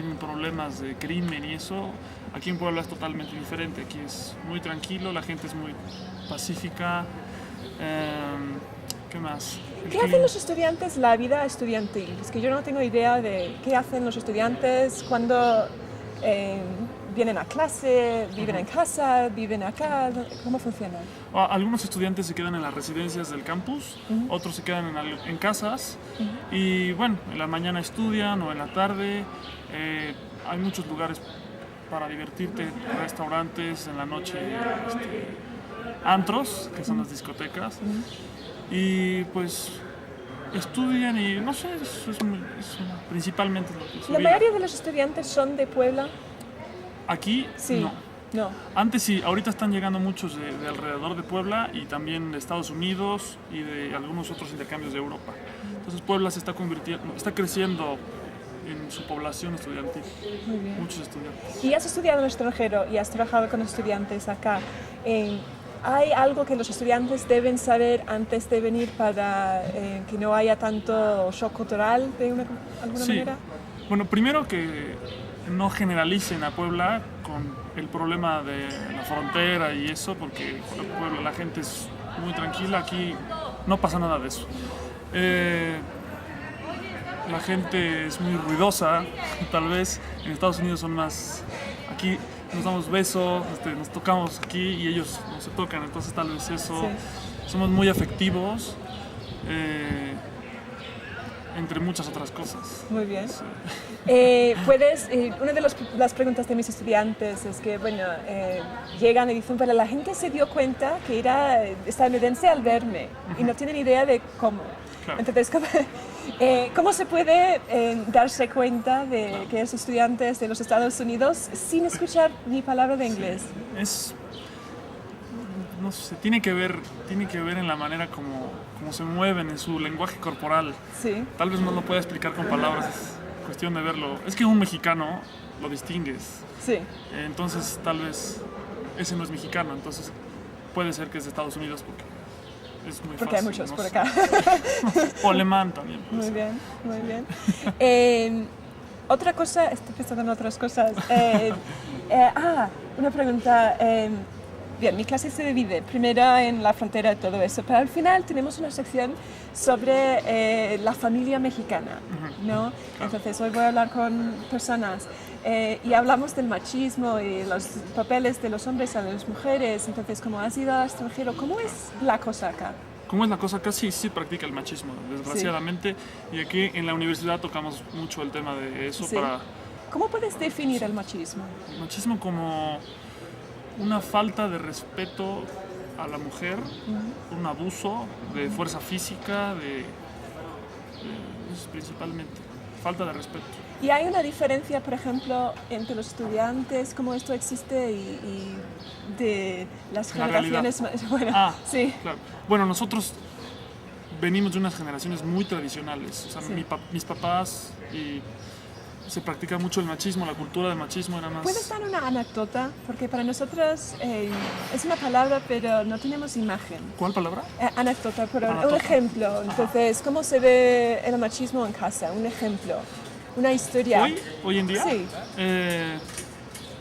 tienen problemas de crimen y eso. Aquí en Puebla es totalmente diferente. Aquí es muy tranquilo, la gente es muy pacífica. ¿Qué más? ¿Qué hacen los estudiantes la vida estudiantil? Es que yo no tengo idea de qué hacen los estudiantes cuando vienen a clase, viven en casa, viven acá. ¿Cómo funciona? Algunos estudiantes se quedan en las residencias del campus, otros se quedan en casas y bueno, en la mañana estudian o en la tarde. Hay muchos lugares para divertirte, restaurantes, en la noche antros, que son las discotecas. Y pues estudian y no sé, principalmente lo que es su ¿La vida. mayoría de los estudiantes son de Puebla? Aquí Sí. No. Antes sí, ahorita están llegando muchos de alrededor de Puebla y también de Estados Unidos y de algunos otros intercambios de Europa. Entonces Puebla se está convirtiendo, está creciendo en su población estudiantil. Muy bien. Muchos estudiantes. Y has estudiado en el extranjero y has trabajado con estudiantes acá. ¿Hay algo que los estudiantes deben saber antes de venir para que no haya tanto shock cultural de alguna manera? Bueno, primero que no generalicen a Puebla con el problema de la frontera y eso, porque en Puebla la gente es muy tranquila, aquí no pasa nada de eso. La gente es muy ruidosa, tal vez en Estados Unidos son más... Aquí nos damos besos, nos tocamos aquí y ellos no se tocan, entonces tal vez eso... Sí. Somos muy afectivos, entre muchas otras cosas. Muy bien. Sí. Una de las preguntas de mis estudiantes es que, bueno, llegan y dicen, pero la gente se dio cuenta que era estadounidense al verme y no tienen idea de cómo. Claro. Entonces, ¿cómo se puede darse cuenta de que es estudiantes de los Estados Unidos sin escuchar ni palabra de inglés? No sé, tiene que ver en la manera como se mueven, en su lenguaje corporal. Sí. Tal vez no lo pueda explicar con palabras, es cuestión de verlo. Es que un mexicano lo distingues. Sí. Entonces, tal vez ese no es mexicano, entonces puede ser que es de Estados Unidos porque es muy Porque hay fácil. muchos No por sé. acá. O alemán también. puede Muy ser. bien, muy bien. Otra cosa, estoy pensando en otras cosas. Una pregunta. Bien, mi clase se divide primero en la frontera y todo eso, pero al final tenemos una sección sobre la familia mexicana, ¿no? Entonces hoy voy a hablar con personas y hablamos del machismo y los papeles de los hombres a las mujeres. Entonces, como has ido al extranjero, ¿cómo es la cosa acá? ¿Cómo es la cosa? Casi sí se practica el machismo, desgraciadamente. Sí. Y aquí en la universidad tocamos mucho el tema de eso. Sí. ¿Cómo puedes definir el machismo? El machismo como una falta de respeto a la mujer, un abuso de fuerza física, eso principalmente, falta de respeto. ¿Y hay una diferencia, por ejemplo, entre los estudiantes, cómo esto existe, y de las generaciones más? Bueno, sí. Claro. Bueno, nosotros venimos de unas generaciones muy tradicionales. O sea, Sí. mis papás y se practica mucho el machismo, la cultura del machismo era más... ¿Puedes dar una anécdota? Porque para nosotros es una palabra, pero no tenemos imagen. ¿Cuál palabra? Anécdota, pero Anécdota. un ejemplo. Entonces, ¿cómo se ve el machismo en casa? Un ejemplo, una historia. Hoy en día, Sí.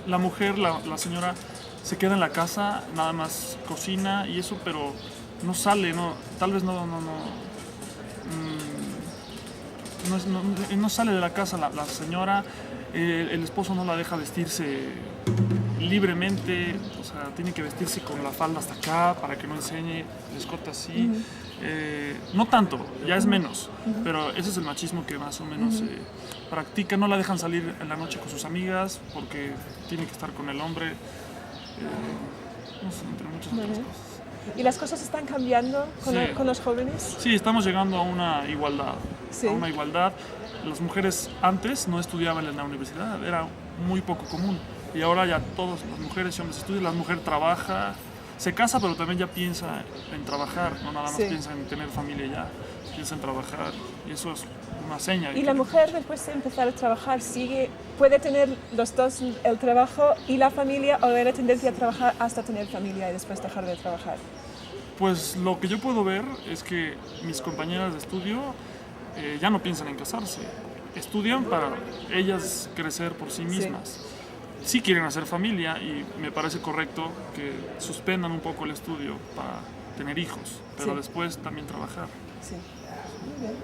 la mujer, la señora, se queda en la casa, nada más cocina y eso, pero no sale, tal vez no sale de la casa la señora, el esposo no la deja vestirse libremente, o sea, tiene que vestirse con la falda hasta acá para que no enseñe el escote así. No tanto, ya es menos, pero ese es el machismo que más o menos practica. No la dejan salir en la noche con sus amigas porque tiene que estar con el hombre, no sé, entre muchas otras cosas. ¿Y las cosas están cambiando Sí. con los jóvenes? Sí, estamos llegando a una igualdad. Sí. A una igualdad. Las mujeres antes no estudiaban en la universidad, era muy poco común. Y ahora ya todas las mujeres y hombres estudian, la mujer trabaja, se casa, pero también ya piensa en trabajar, no nada más Sí. piensa en tener familia ya, piensa en trabajar. Y eso es una seña. ¿Y la mujer, después de empezar a trabajar, puede tener los dos, el trabajo y la familia, o hay la tendencia a trabajar hasta tener familia y después dejar de trabajar? Pues lo que yo puedo ver es que mis compañeras de estudio ya no piensan en casarse. estudian para ellas crecer por sí mismas. Sí quieren hacer familia y me parece correcto que suspendan un poco el estudio para tener hijos, pero después también trabajar. Sí. Muy bien.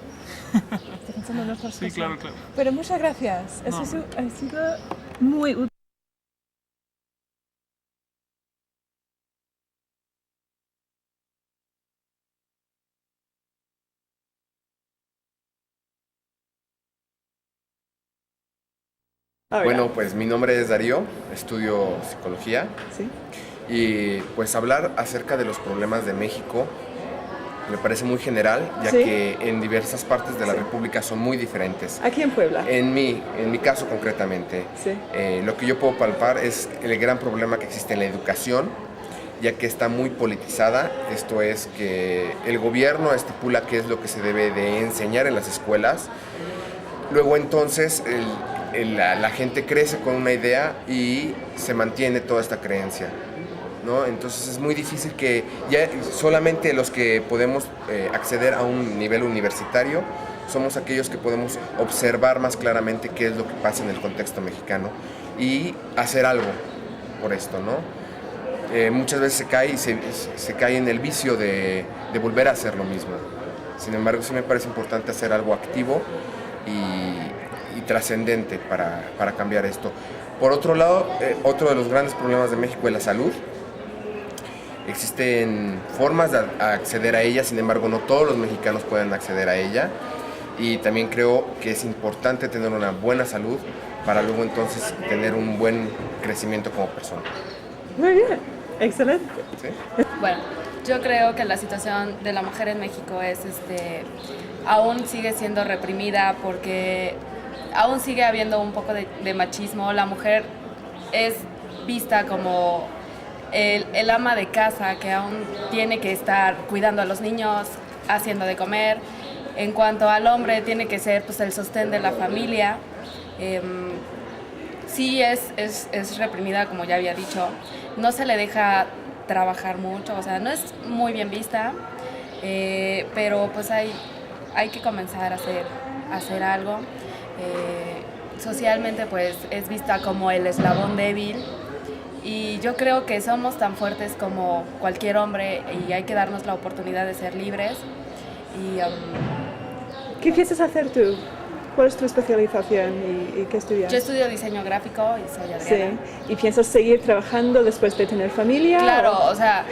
Estoy pensando en otras cosas. Sí, claro. Pero muchas gracias. No, Eso ha sido muy útil. Bueno, pues mi nombre es Darío, estudio psicología Sí. y pues hablar acerca de los problemas de México me parece muy general, ya Sí. que en diversas partes de la República son muy diferentes. Aquí en Puebla. En mi caso concretamente, Sí. lo que yo puedo palpar es el gran problema que existe en la educación, ya que está muy politizada. Esto es que el gobierno estipula qué es lo que se debe de enseñar en las escuelas. Luego entonces la gente crece con una idea y se mantiene toda esta creencia, ¿no? Entonces es muy difícil que ya solamente los que podemos acceder a un nivel universitario somos aquellos que podemos observar más claramente qué es lo que pasa en el contexto mexicano y hacer algo por esto, ¿no? Muchas veces se cae en el vicio de volver a hacer lo mismo. Sin embargo, sí me parece importante hacer algo activo y trascendente para cambiar esto. Por otro lado, otro de los grandes problemas de México es la salud. Existen formas de acceder a ella, sin embargo no todos los mexicanos pueden acceder a ella, y también creo que es importante tener una buena salud para luego entonces tener un buen crecimiento como persona. Muy bien, excelente. ¿Sí? Bueno, yo creo que la situación de la mujer en México es, aún sigue siendo reprimida porque aún sigue habiendo un poco de machismo. La mujer es vista como el ama de casa que aún tiene que estar cuidando a los niños, haciendo de comer. En cuanto al hombre, tiene que ser pues el sostén de la familia. Sí es reprimida, como ya había dicho. No se le deja trabajar mucho, o sea, no es muy bien vista, pero pues hay que comenzar a hacer algo. Socialmente pues es vista como el eslabón débil y yo creo que somos tan fuertes como cualquier hombre y hay que darnos la oportunidad de ser libres. Y, ¿Qué piensas hacer tú? ¿Cuál es tu especialización y qué estudias? yo estudio diseño gráfico y soy Adriana. Sí. ¿Y piensas seguir trabajando después de tener familia? Claro, o sea,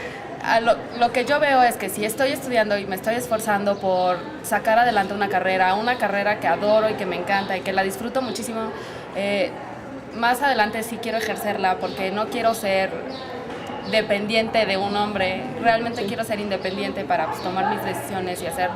lo que yo veo es que si estoy estudiando y me estoy esforzando por sacar adelante una carrera que adoro y que me encanta y que la disfruto muchísimo, más adelante sí quiero ejercerla porque no quiero ser dependiente de un hombre. Realmente quiero ser independiente para pues, tomar mis decisiones y hacer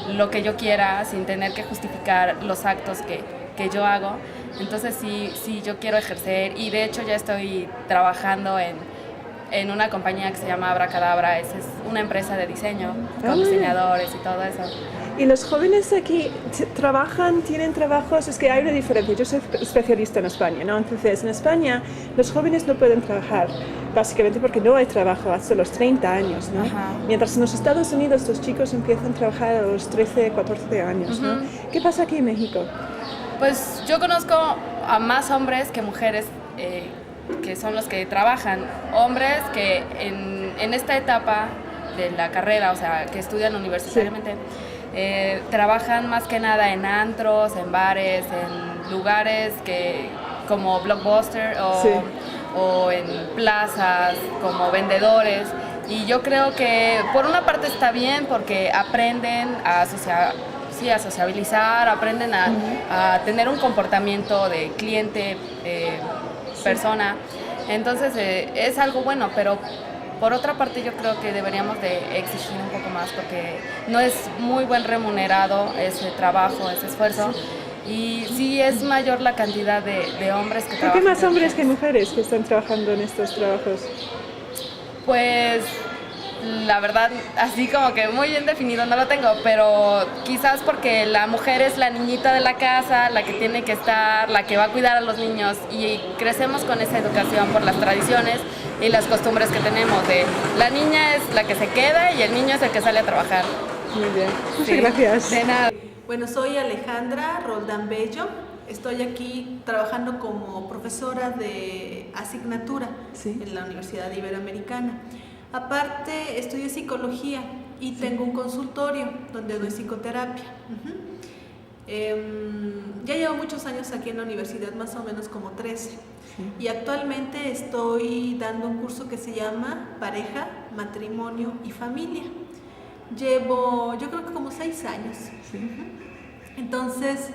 lo que yo quiera sin tener que justificar los actos que yo hago. Entonces sí, yo quiero ejercer y de hecho ya estoy trabajando en una compañía que se llama Abracadabra. Es una empresa de diseño con diseñadores y todo eso. ¿Y los jóvenes aquí trabajan, tienen trabajos? Es que hay una diferencia. Yo soy especialista en España, ¿no? Entonces, en España los jóvenes no pueden trabajar, básicamente porque no hay trabajo hasta los 30 años, ¿no? Ajá. Mientras en los Estados Unidos los chicos empiezan a trabajar a los 13, 14 años, ¿no? ¿Qué pasa aquí en México? Pues yo conozco a más hombres que mujeres que son los que trabajan. Hombres que en esta etapa de la carrera, o sea, que estudian universitariamente, trabajan más que nada en antros, en bares, en lugares como Blockbuster o en plazas como vendedores. Y yo creo que por una parte está bien porque aprenden a sociabilizar, aprenden a tener un comportamiento de cliente, persona. Entonces es algo bueno, pero por otra parte yo creo que deberíamos de exigir un poco más porque no es muy buen remunerado ese trabajo, ese esfuerzo. Y sí es mayor la cantidad de hombres que trabajan. ¿Por qué más hombres que mujeres que están trabajando en estos trabajos? Pues la verdad, así como que muy bien definido no lo tengo, pero quizás porque la mujer es la niñita de la casa, la que tiene que estar, la que va a cuidar a los niños y crecemos con esa educación por las tradiciones y las costumbres que tenemos de la niña es la que se queda y el niño es el que sale a trabajar. Muy bien, muchas Sí, gracias. De nada. Bueno, soy Alejandra Roldán Bello. Estoy aquí trabajando como profesora de asignatura en la Universidad Iberoamericana. Aparte, estudio psicología y tengo un consultorio donde doy psicoterapia. Ya llevo muchos años aquí en la universidad, más o menos como 13. Y actualmente estoy dando un curso que se llama Pareja, Matrimonio y Familia. Llevo, yo creo que como 6 años. Entonces,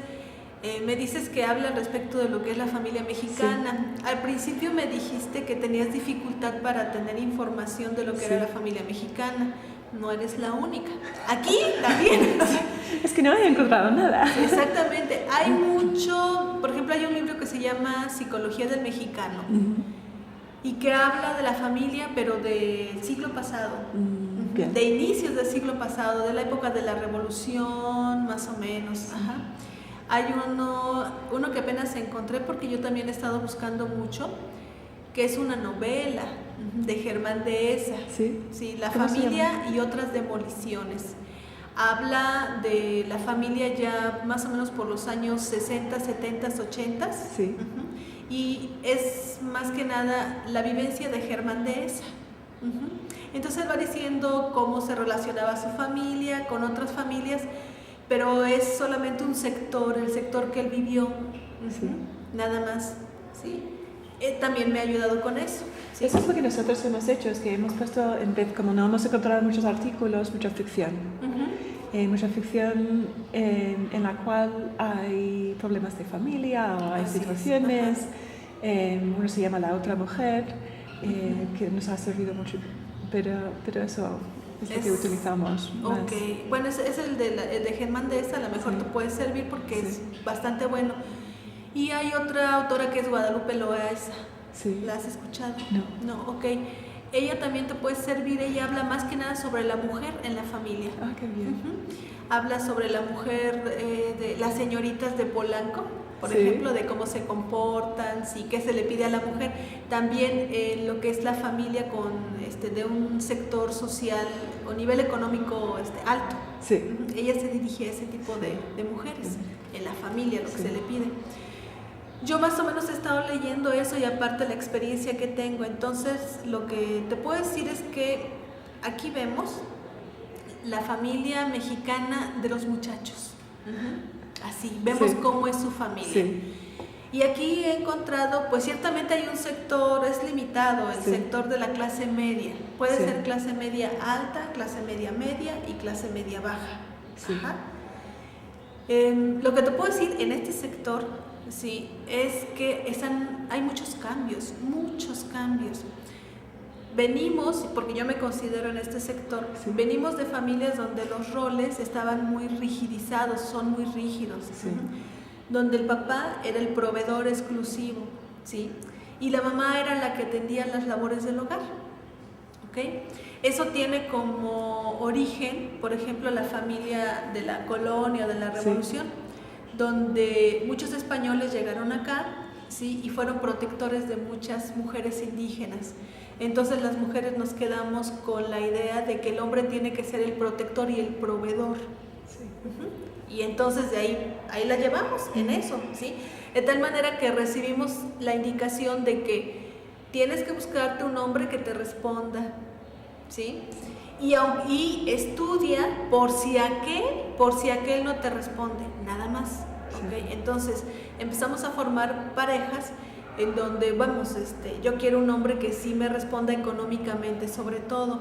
me dices que habla al respecto de lo que es la familia mexicana. Al principio me dijiste que tenías dificultad para tener información de lo que era la familia mexicana. No eres la única. Aquí también. Es que no he encontrado nada. Exactamente. Hay mucho, por ejemplo, hay un libro que se llama Psicología del Mexicano y que habla de la familia, pero del siglo pasado, de inicios del siglo pasado, de la época de la Revolución, más o menos. Hay uno que apenas encontré porque yo también he estado buscando mucho, que es una novela de Germán Dehesa, La familia y otras demoliciones. Habla de la familia ya más o menos por los años 60, 70, 80 y es más que nada la vivencia de Germán Dehesa. Entonces va diciendo cómo se relacionaba su familia con otras familias, pero es solamente un sector, el sector que él vivió, nada más. También me ha ayudado con eso. Eso es lo que nosotros hemos hecho, es que hemos puesto, como no hemos encontrado muchos artículos, mucha ficción. Mucha ficción en la cual hay problemas de familia o hay situaciones. Uno se llama La otra mujer, que nos ha servido mucho, pero eso es lo que utilizamos más. Bueno, es el de Germán Dehesa, a lo mejor te puede servir porque es bastante bueno. Y hay otra autora que es Guadalupe Loaesa. ¿La has escuchado? No, Ella también te puede servir. Ella habla más que nada sobre la mujer en la familia. Qué bien. Habla sobre la mujer, de las señoritas de Polanco, por ejemplo, de cómo se comportan, qué se le pide a la mujer. También lo que es la familia de un sector social o nivel económico alto. Ella se dirige a ese tipo de mujeres en la familia, lo que se le pide. Yo más o menos he estado leyendo eso y aparte la experiencia que tengo. Entonces, lo que te puedo decir es que aquí vemos la familia mexicana de los muchachos. Así, vemos cómo es su familia. Y aquí he encontrado, pues ciertamente hay un sector, es limitado, el sector de la clase media. Puede ser clase media alta, clase media media y clase media baja. Lo que te puedo decir en este sector, es que hay muchos cambios. Venimos, porque yo me considero en este sector, venimos de familias donde los roles estaban muy rigidizados, son muy rígidos, donde el papá era el proveedor exclusivo, y la mamá era la que atendía las labores del hogar. Eso tiene como origen, por ejemplo, la familia de la colonia, de la revolución, donde muchos españoles llegaron acá, y fueron protectores de muchas mujeres indígenas. Entonces las mujeres nos quedamos con la idea de que el hombre tiene que ser el protector y el proveedor. Y entonces de ahí la llevamos en eso, de tal manera que recibimos la indicación de que tienes que buscarte un hombre que te responda, y estudia por si aquel no te responde, nada más. Entonces empezamos a formar parejas en donde yo quiero un hombre que sí me responda económicamente, sobre todo.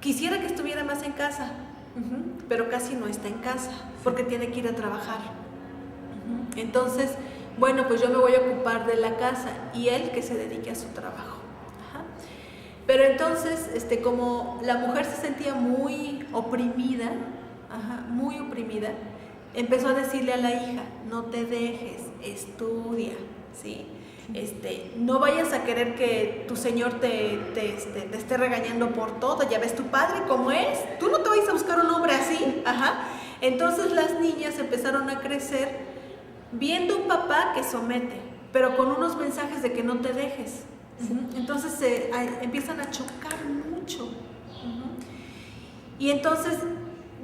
Quisiera que estuviera más en casa, pero casi no está en casa porque tiene que ir a trabajar. Entonces, pues yo me voy a ocupar de la casa y él que se dedique a su trabajo. Pero entonces, como la mujer se sentía muy oprimida, empezó a decirle a la hija: no te dejes, estudia, no vayas a querer que tu señor te esté regañando por todo. Ya ves tu padre cómo es, tú no te vayas a buscar un hombre así. Entonces las niñas empezaron a crecer viendo un papá que somete, pero con unos mensajes de que no te dejes. Entonces empiezan a chocar mucho. Y entonces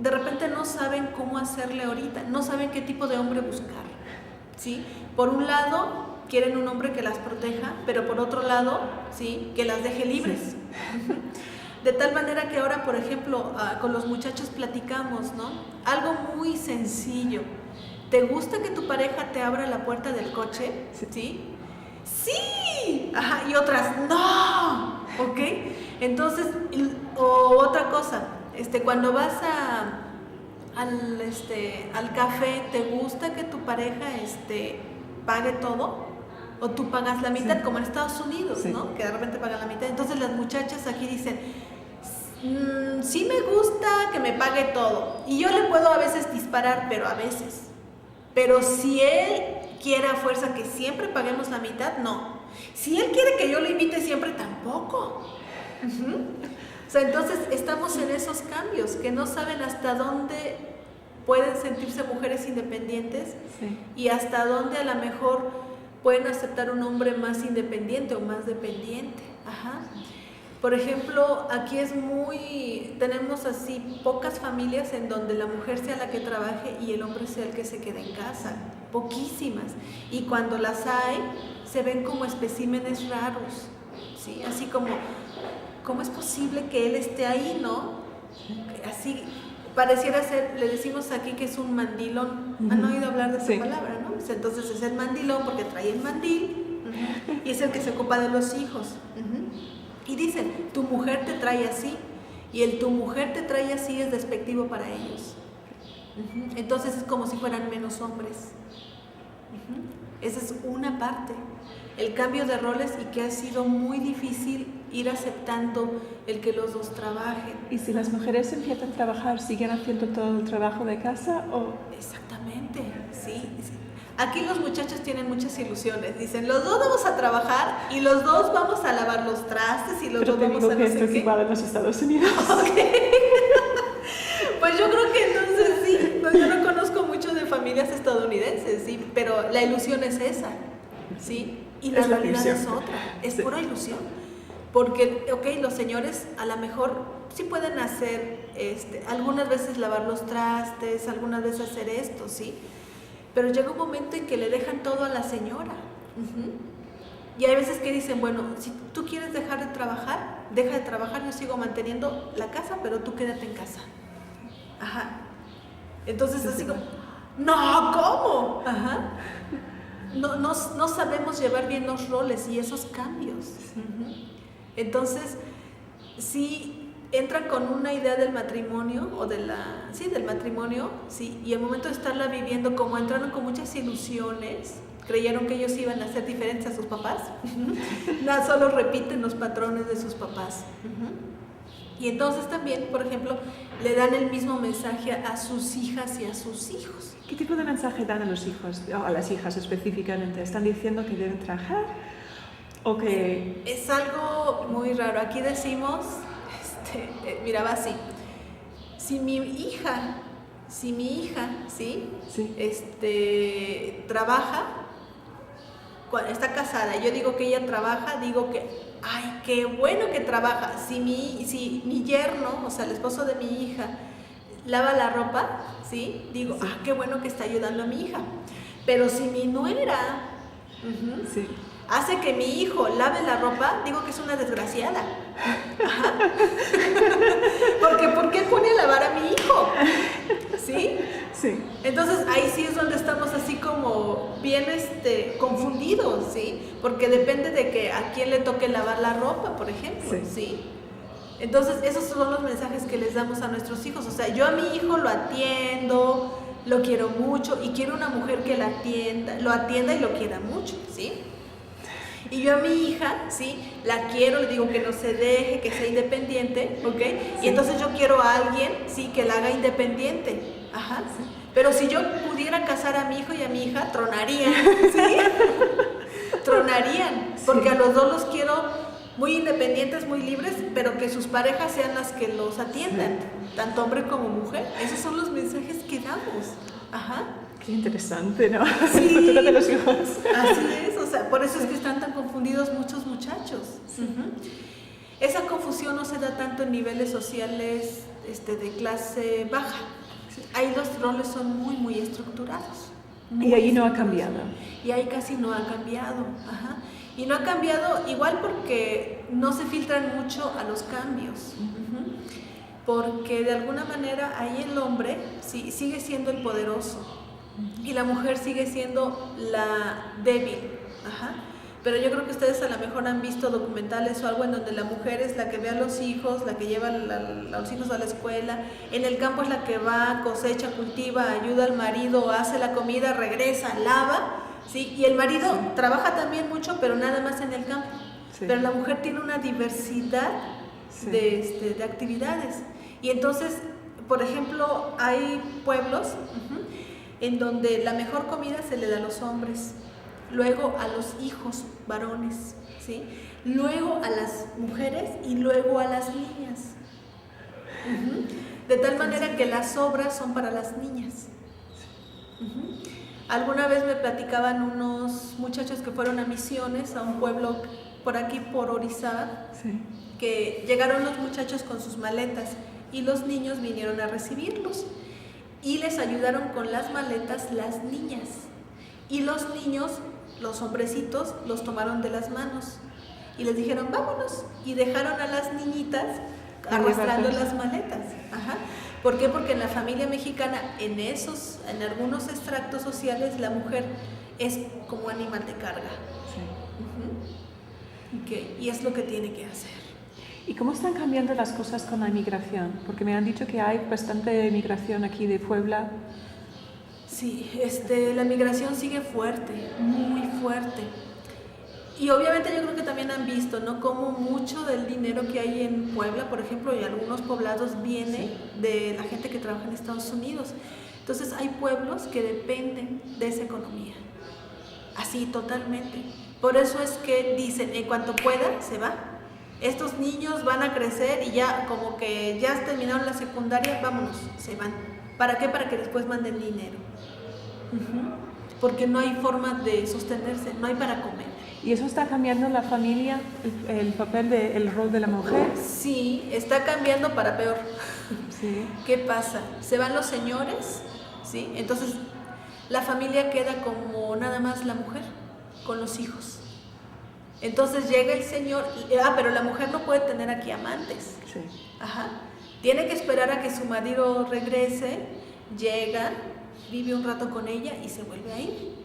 de repente no saben cómo hacerle ahorita, no saben qué tipo de hombre buscar, ¿sí? Por un lado, quieren un hombre que las proteja, pero por otro lado, ¿sí? Que las deje libres. Sí. De tal manera que ahora, por ejemplo, con los muchachos platicamos, ¿no? Algo muy sencillo. ¿Te gusta que tu pareja te abra la puerta del coche? ¿Sí? ¡Sí! Ajá, y otras, ¡no! ¿Ok? Entonces, o otra cosa, cuando vas al café, ¿te gusta que tu pareja pague todo? ¿O tú pagas la mitad, como en Estados Unidos, ¿no? Que de repente pagan la mitad. Entonces las muchachas aquí dicen, sí me gusta que me pague todo. Y yo le puedo a veces disparar, pero a veces. Pero si él quiere a fuerza que siempre paguemos la mitad, no. Si él quiere que yo lo invite siempre, tampoco. O sea, entonces estamos en esos cambios, que no saben hasta dónde pueden sentirse mujeres independientes y hasta dónde a lo mejor pueden aceptar un hombre más independiente o más dependiente. Ajá. Por ejemplo, aquí tenemos así pocas familias en donde la mujer sea la que trabaje y el hombre sea el que se quede en casa. Poquísimas. Y cuando las hay, se ven como especímenes raros, ¿sí? Así como, ¿cómo es posible que él esté ahí, no? Así, pareciera ser, le decimos aquí que es un mandilón. ¿Han oído hablar de esa palabra, no? Entonces es el mandilón porque trae el mandil y es el que se ocupa de los hijos. Y dicen, tu mujer te trae así, y el tu mujer te trae así es despectivo para ellos. Entonces es como si fueran menos hombres. Esa es una parte, el cambio de roles, y que ha sido muy difícil ir aceptando el que los dos trabajen. ¿Y si las mujeres empiezan a trabajar, siguen haciendo todo el trabajo de casa? ¿O? Exactamente, sí. Aquí los muchachos tienen muchas ilusiones. Dicen, los dos vamos a trabajar y los dos vamos a lavar los trastes y los dos vamos a no sé qué. Pero esto es igual en los Estados Unidos. Okay. Pues yo creo que entonces sí. No, yo no conozco mucho de familias estadounidenses, sí, pero la ilusión es esa, ¿sí? Y la realidad es otra. Es pura ilusión. Porque, los señores a lo mejor sí pueden hacer, algunas veces lavar los trastes, algunas veces hacer esto, ¿sí? Pero llega un momento en que le dejan todo a la señora. Y hay veces que dicen, bueno, si tú quieres dejar de trabajar, deja de trabajar, yo sigo manteniendo la casa, pero tú quédate en casa. Ajá. Entonces así como, no, ¿cómo? Ajá. No sabemos llevar bien los roles y esos cambios. Entonces, sí entran con una idea del matrimonio o del matrimonio, sí, y al momento de estarla viviendo, como entraron con muchas ilusiones, creyeron que ellos iban a ser diferentes a sus papás, nada, solo repiten los patrones de sus papás. Y entonces también, por ejemplo, le dan el mismo mensaje a sus hijas y a sus hijos. ¿Qué tipo de mensaje dan a los hijos, o a las hijas específicamente? ¿Están diciendo que deben trabajar? ¿O que...? Es algo muy raro. Aquí decimos... mira, va así. Si mi hija, ¿sí? Trabaja, está casada, yo digo que ella trabaja, digo que, ay, qué bueno que trabaja. Si mi yerno, o sea, el esposo de mi hija, lava la ropa, ¿sí? Digo, qué bueno que está ayudando a mi hija. Pero si mi nuera hace que mi hijo lave la ropa, digo que es una desgraciada. Porque ¿por qué pone a lavar a mi hijo? ¿Sí? Sí. Entonces ahí sí es donde estamos así como bien confundidos, ¿sí? Porque depende de que a quién le toque lavar la ropa, por ejemplo, ¿sí? Entonces esos son los mensajes que les damos a nuestros hijos. O sea, yo a mi hijo lo atiendo, lo quiero mucho y quiero una mujer que lo atienda y lo quiera mucho, ¿sí? Y yo a mi hija, ¿sí? La quiero, le digo que no se deje, que sea independiente, ¿ok? Y entonces yo quiero a alguien, ¿sí? Que la haga independiente. Ajá. Sí. Pero si yo pudiera casar a mi hijo y a mi hija, tronarían, ¿sí? Tronarían, porque a los dos los quiero muy independientes, muy libres, pero que sus parejas sean las que los atiendan, tanto hombre como mujer. Esos son los mensajes que damos. Ajá. Qué interesante, ¿no? Sí. El futuro de los hijos. Así es, o sea, por eso es que están tan confundidos muchos muchachos. Esa confusión no se da tanto en niveles sociales de clase baja. Ahí los roles son muy, muy estructurados. Y ahí no ha cambiado. Y ahí casi no ha cambiado. Ajá. Y no ha cambiado igual porque no se filtran mucho a los cambios. Porque de alguna manera ahí el hombre sigue siendo el poderoso y la mujer sigue siendo la débil. Ajá. Pero yo creo que ustedes a lo mejor han visto documentales o algo en donde la mujer es la que ve a los hijos, la que lleva a los hijos a la escuela, en el campo es la que va, cosecha, cultiva, ayuda al marido, hace la comida, regresa, lava, ¿sí? Y el marido trabaja también mucho, pero nada más en el campo. Sí. Pero la mujer tiene una diversidad de actividades. Y entonces, por ejemplo, hay pueblos en donde la mejor comida se le da a los hombres, luego a los hijos varones, ¿sí? Luego a las mujeres y luego a las niñas. De tal manera que las obras son para las niñas. Alguna vez me platicaban unos muchachos que fueron a misiones a un pueblo por aquí, por Orizaba, que llegaron los muchachos con sus maletas y los niños vinieron a recibirlos y les ayudaron con las maletas las niñas. Y los niños, los hombrecitos, los tomaron de las manos y les dijeron vámonos, y dejaron a las niñitas arrastrando las maletas. Ajá. ¿Por qué? Porque en la familia mexicana, en algunos extractos sociales, la mujer es como animal de carga. Y es lo que tiene que hacer. ¿Y cómo están cambiando las cosas con la inmigración? Porque me han dicho que hay bastante inmigración aquí de Puebla. Sí, la migración sigue fuerte, muy fuerte. Y obviamente yo creo que también han visto, ¿no?, cómo mucho del dinero que hay en Puebla, por ejemplo, y algunos poblados, viene de la gente que trabaja en Estados Unidos. Entonces hay pueblos que dependen de esa economía, así totalmente. Por eso es que dicen, en cuanto pueda, se va. Estos niños van a crecer y ya como que ya terminaron la secundaria, vámonos, se van. ¿Para qué? Para que después manden dinero. Porque no hay forma de sostenerse, no hay para comer. ¿Y eso está cambiando la familia, el papel, el rol de la mujer? Sí, está cambiando para peor. Sí. ¿Qué pasa? Se van los señores, ¿sí? Entonces la familia queda como nada más la mujer con los hijos. Entonces llega el señor, pero la mujer no puede tener aquí amantes. Sí. Ajá. Tiene que esperar a que su marido regrese, llega, vive un rato con ella y se vuelve a ir.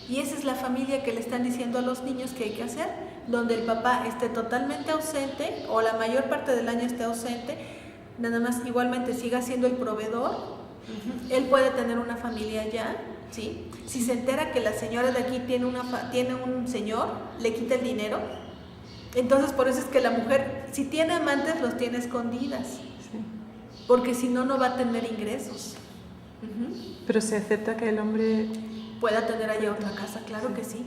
Y esa es la familia que le están diciendo a los niños que hay que hacer, donde el papá esté totalmente ausente o la mayor parte del año esté ausente, nada más igualmente siga siendo el proveedor. Él puede tener una familia allá, ¿sí? Si se entera que la señora de aquí tiene un señor, le quita el dinero. Entonces por eso es que la mujer, si tiene amantes, los tiene escondidas, porque si no, no va a tener ingresos. Pero se acepta que el hombre pueda tener allá otra casa, claro que sí.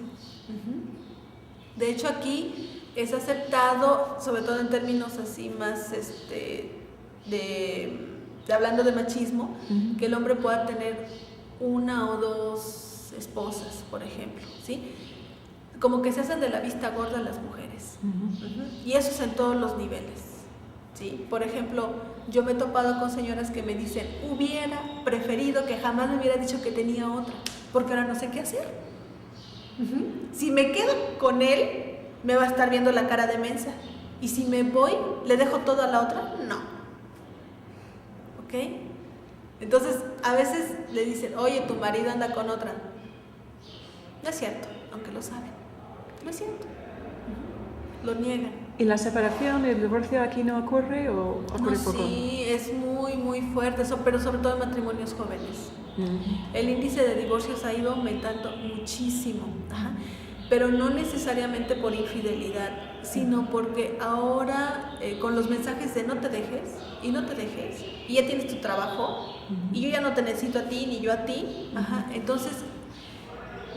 De hecho aquí es aceptado, sobre todo en términos así más hablando de machismo, que el hombre pueda tener una o dos esposas, por ejemplo, ¿sí? Como que se hacen de la vista gorda las mujeres. Y eso es en todos los niveles, ¿sí? Por ejemplo, yo me he topado con señoras que me dicen, hubiera preferido que jamás me hubiera dicho que tenía otra, porque ahora no sé qué hacer. Si me quedo con él, me va a estar viendo la cara de mensa. Y si me voy, ¿le dejo todo a la otra? No. ¿Ok? Entonces, a veces le dicen, oye, tu marido anda con otra. No es cierto, aunque lo saben. No es cierto. Lo niegan. ¿Y la separación, el divorcio aquí no ocurre o ocurre poco? Sí, es muy, muy fuerte, pero sobre todo en matrimonios jóvenes. El índice de divorcios ha ido aumentando muchísimo, pero no necesariamente por infidelidad, sino porque ahora con los mensajes de no te dejes, y ya tienes tu trabajo, y yo ya no te necesito a ti, ni yo a ti, entonces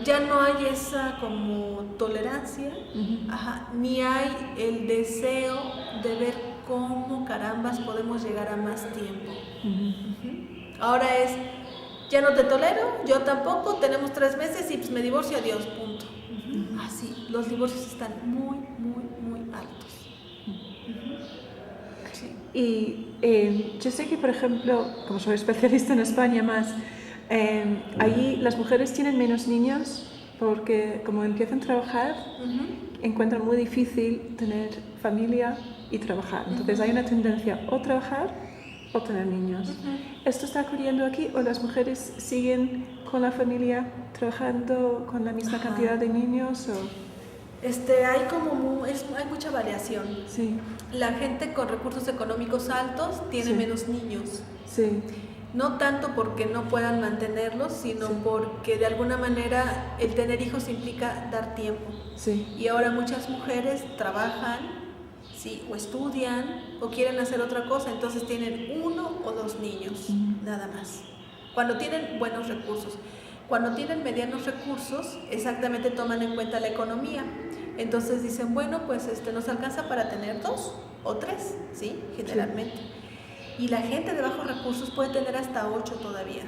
ya no hay esa como tolerancia, ni hay el deseo de ver cómo carambas podemos llegar a más tiempo. Ahora es, ya no te tolero, yo tampoco, tenemos 3 meses y pues me divorcio, adiós, punto. Así, los divorcios están muy, muy, muy altos. Y yo sé que, por ejemplo, como soy especialista en España más, allí las mujeres tienen menos niños porque como empiezan a trabajar, encuentran muy difícil tener familia y trabajar. Entonces hay una tendencia o trabajar o tener niños. ¿Esto está ocurriendo aquí o las mujeres siguen con la familia trabajando con la misma cantidad de niños? Hay mucha variación. Sí. La gente con recursos económicos altos tiene menos niños. Sí. No tanto porque no puedan mantenerlos, sino porque de alguna manera el tener hijos implica dar tiempo. Sí. Y ahora muchas mujeres trabajan, o estudian, o quieren hacer otra cosa, entonces tienen 1 o 2 niños, nada más. Cuando tienen buenos recursos. Cuando tienen medianos recursos, exactamente toman en cuenta la economía. Entonces dicen, bueno, pues nos alcanza para tener 2 o 3, ¿sí? Generalmente. Sí. Y la gente de bajos recursos puede tener hasta 8 todavía.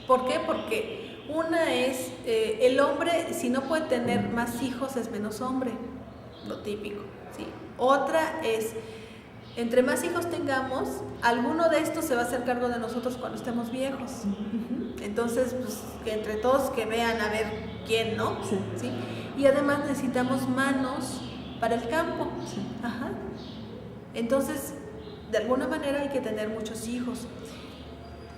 ¿Por qué? Porque una es, el hombre, si no puede tener más hijos, es menos hombre, lo típico, ¿sí? Otra es, entre más hijos tengamos, alguno de estos se va a hacer cargo de nosotros cuando estemos viejos. Entonces, pues, que entre todos que vean a ver quién, ¿no? ¿Sí? Y además necesitamos manos para el campo. Sí. Ajá. Entonces, de alguna manera hay que tener muchos hijos.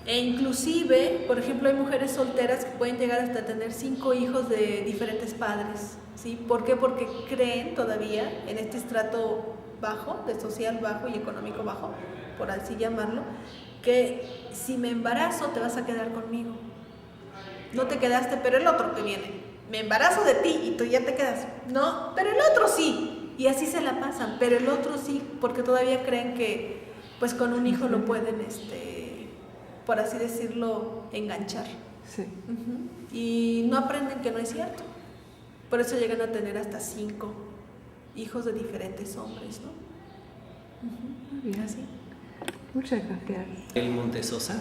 E inclusive, por ejemplo, hay mujeres solteras que pueden llegar hasta tener 5 hijos de diferentes padres. ¿Sí? ¿Por qué? Porque creen todavía en este estrato bajo, de social bajo y económico bajo, por así llamarlo, que si me embarazo te vas a quedar conmigo. No te quedaste, pero el otro que viene. Me embarazo de ti y tú ya te quedas. No, pero el otro sí. Y así se la pasan, pero el otro sí, porque todavía creen que pues con un hijo lo pueden, por así decirlo, enganchar. Sí. Y no aprenden que no es cierto. Por eso llegan a tener hasta 5 hijos de diferentes hombres, ¿no? Muy bien. Así. Muchas gracias. El Montesosa,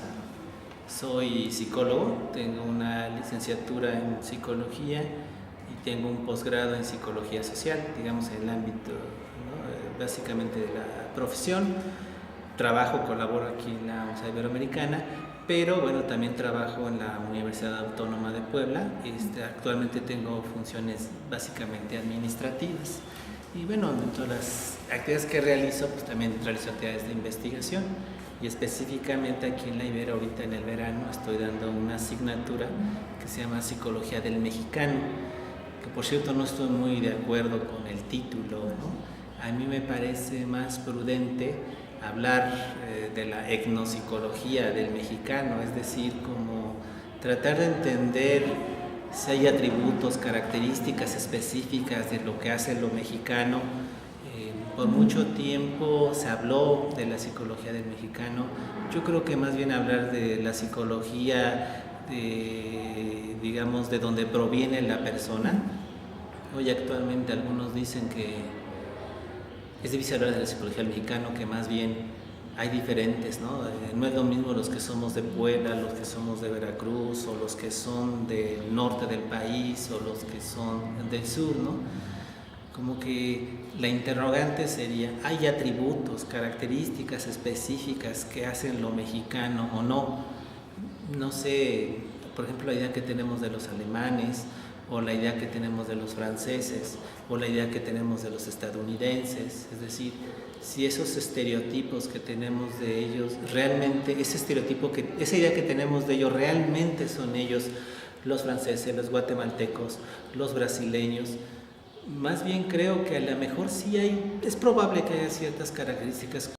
soy psicólogo, tengo una licenciatura en psicología y tengo un posgrado en psicología social, digamos en el ámbito, ¿no? Básicamente de la profesión. Trabajo, colaboro aquí en la Universidad Iberoamericana, pero bueno, también trabajo en la Universidad Autónoma de Puebla. Actualmente tengo funciones básicamente administrativas. Y bueno, dentro de las actividades que realizo, pues también realizo actividades de investigación. Y específicamente aquí en la Ibero, ahorita en el verano, estoy dando una asignatura que se llama Psicología del Mexicano, que por cierto no estoy muy de acuerdo con el título, ¿no? A mí me parece más prudente hablar de la etnopsicología del mexicano, es decir, como tratar de entender si hay atributos, características específicas de lo que hace lo mexicano. Por mucho tiempo se habló de la psicología del mexicano. Yo creo que más bien hablar de la psicología, digamos, de donde proviene la persona. Hoy actualmente algunos dicen que es difícil hablar de la psicología del mexicano, que más bien hay diferentes, ¿no? No es lo mismo los que somos de Puebla, los que somos de Veracruz, o los que son del norte del país, o los que son del sur, ¿no? Como que la interrogante sería, ¿hay atributos, características específicas que hacen lo mexicano o no? No sé, por ejemplo, la idea que tenemos de los alemanes, o la idea que tenemos de los franceses, o la idea que tenemos de los estadounidenses, es decir, si esos estereotipos que tenemos de ellos, realmente, esa idea que tenemos de ellos, realmente son ellos, los franceses, los guatemaltecos, los brasileños. Más bien creo que a lo mejor sí es probable que haya ciertas características